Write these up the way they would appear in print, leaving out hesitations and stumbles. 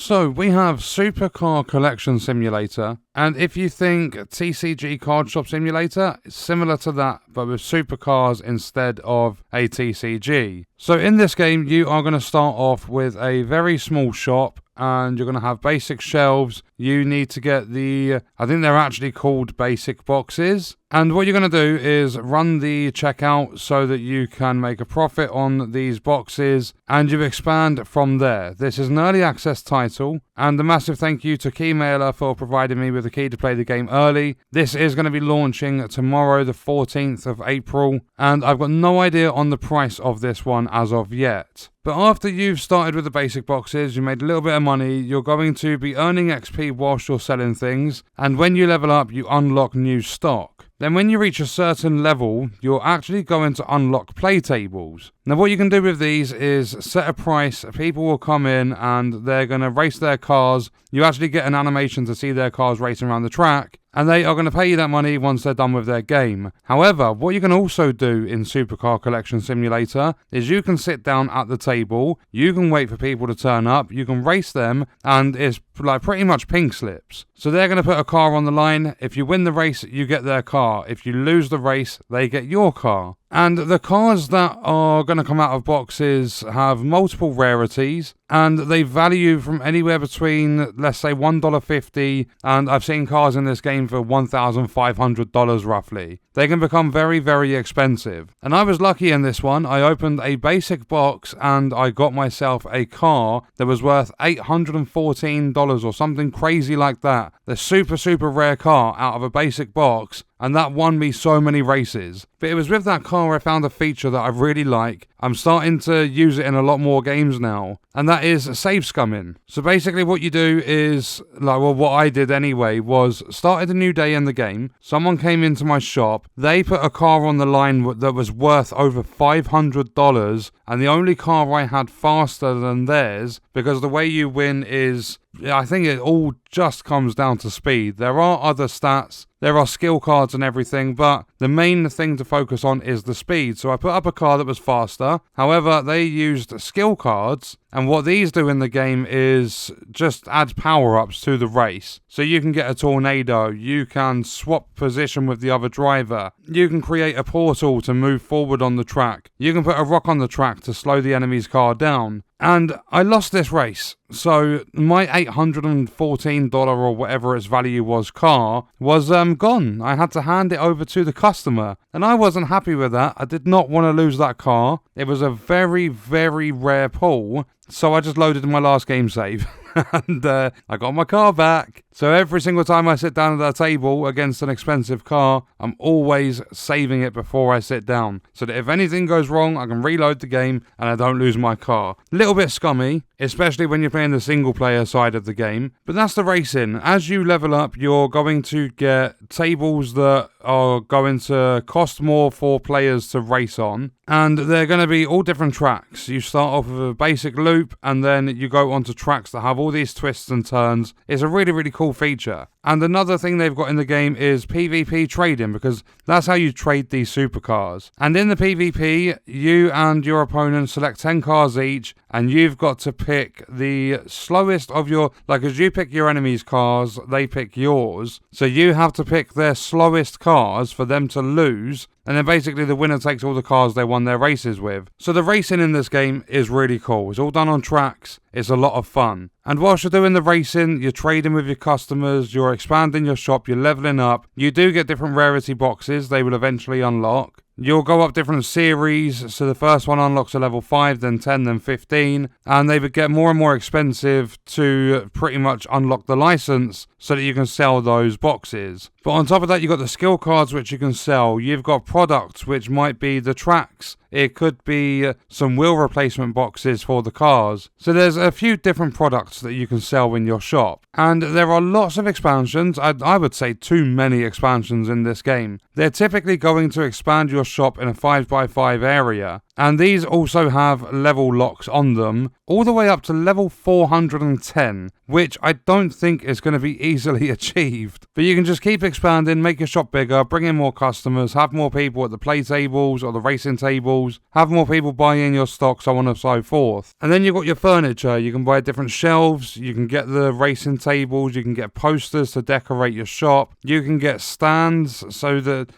So we have Supercar Collection Simulator, and if you think TCG Card Shop Simulator, it's similar to that, but with supercars instead of a TCG. So in this game, you are going to start off with a very small shop, and you're going to have basic shelves. You need to get I think they're actually called basic boxes. And what you're going to do is run the checkout so that you can make a profit on these boxes, and you expand from there. This is an early access title, and a massive thank you to Keymailer for providing me with a key to play the game early. This is going to be launching tomorrow, the 14th of April, and I've got no idea on the price of this one as of yet. But after you've started with the basic boxes, you made a little bit of money, you're going to be earning XP whilst you're selling things, and when you level up, you unlock new stock. Then when you reach a certain level, you're actually going to unlock play tables. Now what you can do with these is set a price, people will come in and they're going to race their cars. You actually get an animation to see their cars racing around the track, and they are going to pay you that money once they're done with their game. However, what you can also do in Supercar Collection Simulator is you can sit down at the table, you can wait for people to turn up, you can race them, and it's like pretty much pink slips. So they're going to put a car on the line. If you win the race, you get their car. If you lose the race, they get your car. And the cars that are going to come out of boxes have multiple rarities, and they value from anywhere between, let's say, $1.50, and I've seen cars in this game for $1,500 roughly. They can become very, very expensive. And I was lucky in this one. I opened a basic box and I got myself a car that was worth $814 or something crazy like that. The super, super rare car out of a basic box, and that won me so many races. But it was with that car I found a feature that I really like. I'm starting to use it in a lot more games now, and that is save scumming. So basically what you do is, what I did anyway was started a new day in the game, someone came into my shop, they put a car on the line that was worth over $500, and the only car I had faster than theirs, because the way you win is, I think it all just comes down to speed. There are other stats, there are skill cards and everything, but the main thing to focus on is the speed. So I put up a car that was faster. However, they used skill cards, and what these do in the game is just add power-ups to the race. So you can get a tornado, you can swap position with the other driver, you can create a portal to move forward on the track, you can put a rock on the track to slow the enemy's car down. And I lost this race, so my $814 or whatever its value was car was gone. I had to hand it over to the customer, and I wasn't happy with that. I did not want to lose that car. It was a very, very rare pull, so I just loaded my last game save. And I got my car back. So every single time I sit down at that table against an expensive car, I'm always saving it before I sit down, so that if anything goes wrong, I can reload the game and I don't lose my car. Little bit scummy, especially when you're playing the single player side of the game, but that's the racing. As you level up, you're going to get tables that are going to cost more for players to race on, and they're going to be all different tracks. You start off with a basic loop, and then you go onto tracks that have all these twists and turns. It's a really, really cool feature. And another thing they've got in the game is PvP trading, because that's how you trade these supercars. And in the PvP, you and your opponent select 10 cars each, and you've got to pick the slowest of your, as you pick your enemy's cars, they pick yours. So you have to pick their slowest cars for them to lose, and then basically the winner takes all the cars they won their races with. So the racing in this game is really cool. It's all done on tracks. It's a lot of fun. And whilst you're doing the racing, you're trading with your customers, you're expanding your shop, you're leveling up. You do get different rarity boxes they will eventually unlock. You'll go up different series, so the first one unlocks a level 5, then 10, then 15, and they would get more and more expensive to pretty much unlock the license so that you can sell those boxes. But on top of that, you've got the skill cards which you can sell. You've got products which might be the tracks. It could be some wheel replacement boxes for the cars. So there's a few different products that you can sell in your shop. And there are lots of expansions. I would say too many expansions in this game. They're typically going to expand your shop in a 5x5 area. And these also have level locks on them, all the way up to level 410, which I don't think is going to be easily achieved. But you can just keep expanding, make your shop bigger, bring in more customers, have more people at the play tables or the racing tables, have more people buy in your stock, so on and so forth. And then you've got your furniture. You can buy different shelves, you can get the racing tables, you can get posters to decorate your shop, you can get stands,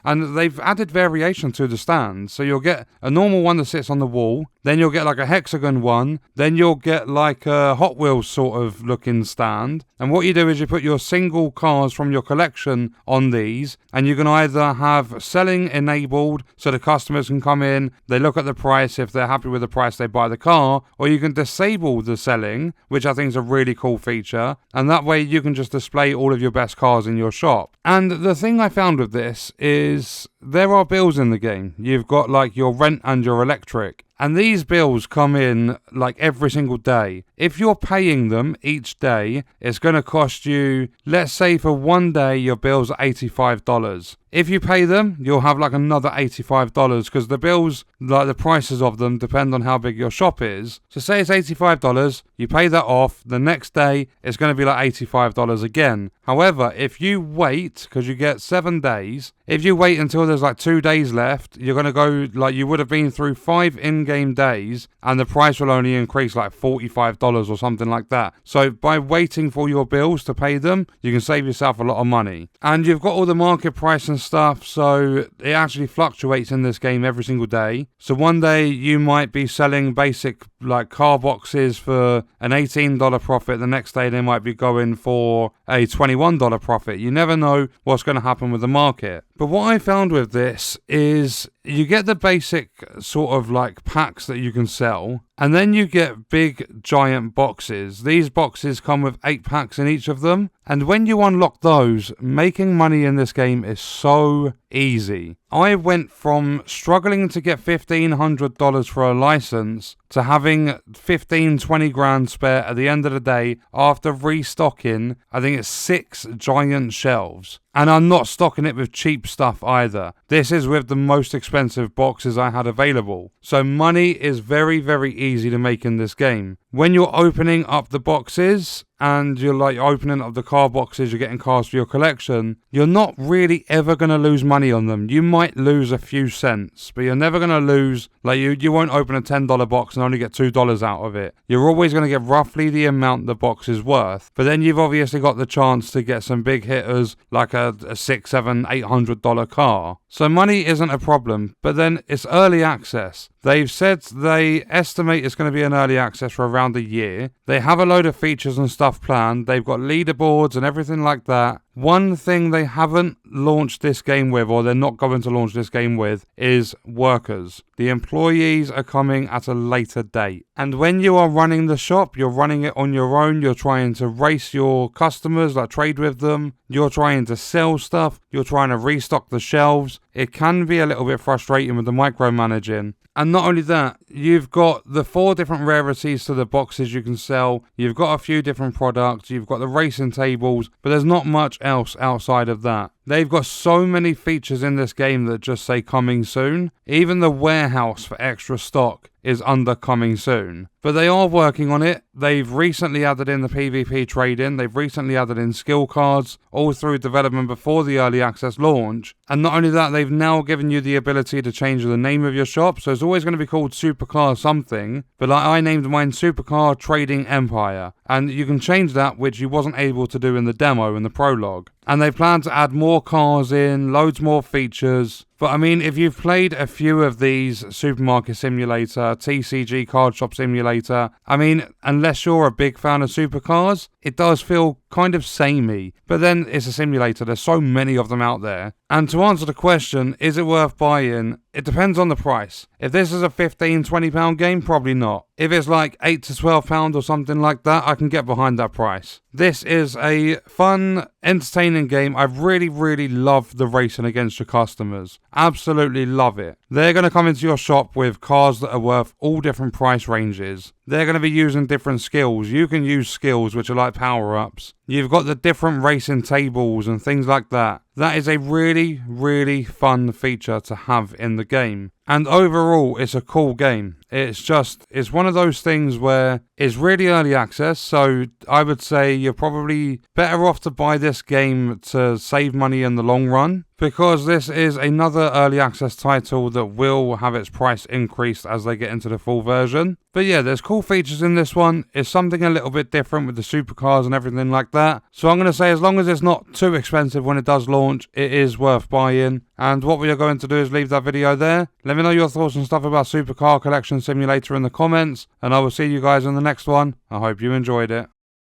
and they've added variation to the stands. So you'll get a normal one that sits on the wall, then you'll get like a hexagon one, then you'll get like a Hot Wheels sort of looking stand. And what you do is you put your single cars from your collection on these, and you can either have selling enabled so the customers can come in, they look at the price, if they're happy with the price they buy the car, or you can disable the selling, which I think is a really cool feature, and that way you can just display all of your best cars in your shop. And the thing I found with this is there are bills in the game. You've got like your rent and your electric. And these bills come in like every single day. If you're paying them each day, it's going to cost you, let's say for one day, your bill's $85. If you pay them, you'll have like another $85 because the bills, like the prices of them, depend on how big your shop is. So say it's $85, you pay that off, the next day it's going to be like $85 again. However, if you wait, because you get 7 days, if you wait until there's like 2 days left, you're going to go like you would have been through 5 in-game days and the price will only increase like $45 or something like that. So by waiting for your bills to pay them, you can save yourself a lot of money. And you've got all the market price and stuff, so it actually fluctuates in this game every single day. So one day you might be selling basic like car boxes for an $18 profit, the next day they might be going for a $21 profit. You never know what's going to happen with the market. But what I found with this is you get the basic sort of like packs that you can sell, and then you get big giant boxes. These boxes come with 8 packs in each of them, and when you unlock those, making money in this game is so easy. I went from struggling to get $1,500 for a license to having 20 grand spare at the end of the day after restocking, I think it's 6 giant shelves. And I'm not stocking it with cheap stuff either. This is with the most expensive boxes I had available. So money is very, very easy to make in this game. When you're opening up the boxes and you're like opening up the car boxes, you're getting cars for your collection, you're not really ever going to lose money on them. You might lose a few cents, but you're never going to lose, like you won't open a $10 box and only get $2 out of it. You're always going to get roughly the amount the box is worth. But then you've obviously got the chance to get some big hitters like a $600, $700, $800 car. So money isn't a problem, but then it's early access. They've said they estimate it's going to be an early access for around a year. They have a load of features and stuff planned. They've got leaderboards and everything like that. One thing they haven't launched this game with, or they're not going to launch this game with, is workers. The employees are coming at a later date. And when you are running the shop, you're running it on your own. You're trying to race your customers, like trade with them. You're trying to sell stuff. You're trying to restock the shelves. It can be a little bit frustrating with the micromanaging. And not only that, you've got the 4 different rarities to the boxes you can sell. You've got a few different products. You've got the racing tables, but there's not much else outside of that. They've got so many features in this game that just say coming soon. Even the warehouse for extra stock is under coming soon. But they are working on it. They've recently added in the PvP trading. They've recently added in skill cards, all through development before the early access launch. And not only that, they've now given you the ability to change the name of your shop. So it's always going to be called Supercar something. But like I named mine Supercar Trading Empire. And you can change that, which you wasn't able to do in the demo, in the prologue. And they plan to add more cars in, loads more features. But I mean, if you've played a few of these, Supermarket Simulator, TCG Card Shop Simulator, I mean, unless you're a big fan of supercars, it does feel kind of samey. But then it's a simulator, there's so many of them out there. And to answer the question, is it worth buying? It depends on the price. If this is a £15, £20 game, probably not. If it's like £8 to £12 or something like that, I can get behind that price. This is a fun, entertaining game. I really, really love the racing against your customers. Absolutely love it. They're going to come into your shop with cars that are worth all different price ranges. They're going to be using different skills. You can use skills which are like power-ups. You've got the different racing tables and things like that. that is a really, really fun feature to have in the game. And overall, it's a cool game. It's one of those things where it's really early access, so I would say you're probably better off to buy this game to save money in the long run, because this is another early access title that will have its price increased as they get into the full version. But yeah, there's cool features in this one. It's something a little bit different with the supercars and everything like that. So I'm going to say, as long as it's not too expensive when it does launch, it is worth buying. And what we are going to do is leave that video there. Let me know your thoughts and stuff about Supercar Collection Simulator in the comments, and I will see you guys in the next one. I hope you enjoyed it.